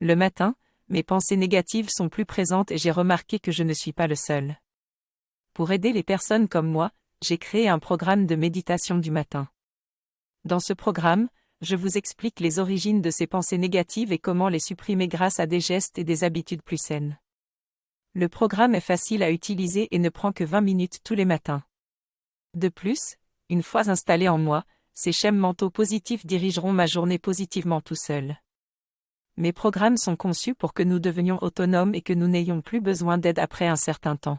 Le matin, mes pensées négatives sont plus présentes et j'ai remarqué que je ne suis pas le seul. Pour aider les personnes comme moi, j'ai créé un programme de méditation du matin. Dans ce programme, je vous explique les origines de ces pensées négatives et comment les supprimer grâce à des gestes et des habitudes plus saines. Le programme est facile à utiliser et ne prend que 20 minutes tous les matins. De plus, une fois installé en moi, ces schèmes mentaux positifs dirigeront ma journée positivement tout seul. Mes programmes sont conçus pour que nous devenions autonomes et que nous n'ayons plus besoin d'aide après un certain temps.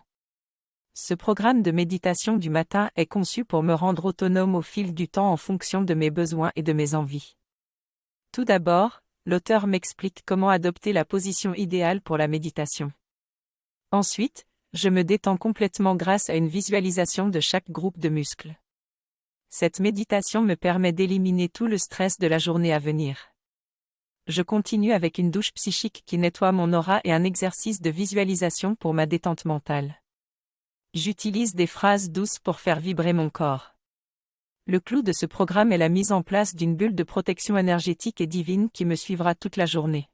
Ce programme de méditation du matin est conçu pour me rendre autonome au fil du temps en fonction de mes besoins et de mes envies. Tout d'abord, l'auteur m'explique comment adopter la position idéale pour la méditation. Ensuite, je me détends complètement grâce à une visualisation de chaque groupe de muscles. Cette méditation me permet d'éliminer tout le stress de la journée à venir. Je continue avec une douche psychique qui nettoie mon aura et un exercice de visualisation pour ma détente mentale. J'utilise des phrases douces pour faire vibrer mon corps. Le clou de ce programme est la mise en place d'une bulle de protection énergétique et divine qui me suivra toute la journée.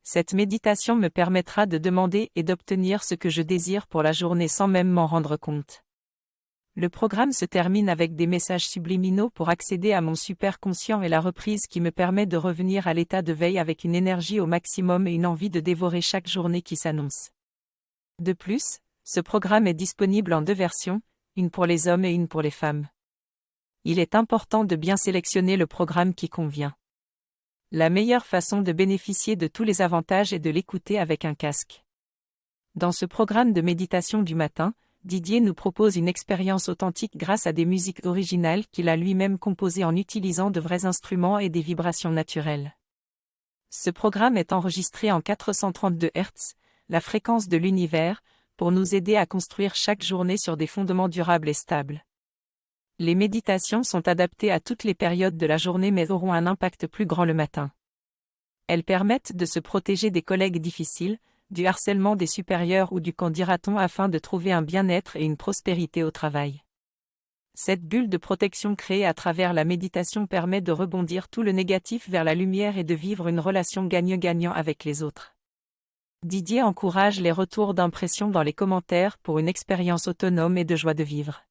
Cette méditation me permettra de demander et d'obtenir ce que je désire pour la journée sans même m'en rendre compte. Le programme se termine avec des messages subliminaux pour accéder à mon superconscient et la reprise qui me permet de revenir à l'état de veille avec une énergie au maximum et une envie de dévorer chaque journée qui s'annonce. De plus, ce programme est disponible en 2 versions, une pour les hommes et une pour les femmes. Il est important de bien sélectionner le programme qui convient. La meilleure façon de bénéficier de tous les avantages est de l'écouter avec un casque. Dans ce programme de méditation du matin, Didier nous propose une expérience authentique grâce à des musiques originales qu'il a lui-même composées en utilisant de vrais instruments et des vibrations naturelles. Ce programme est enregistré en 432 Hz, la fréquence de l'univers, pour nous aider à construire chaque journée sur des fondements durables et stables. Les méditations sont adaptées à toutes les périodes de la journée mais auront un impact plus grand le matin. Elles permettent de se protéger des collègues difficiles, du harcèlement des supérieurs ou du qu'en dira-t-on afin de trouver un bien-être et une prospérité au travail. Cette bulle de protection créée à travers la méditation permet de rebondir tout le négatif vers la lumière et de vivre une relation gagnant-gagnant avec les autres. Didier encourage les retours d'impression dans les commentaires pour une expérience autonome et de joie de vivre.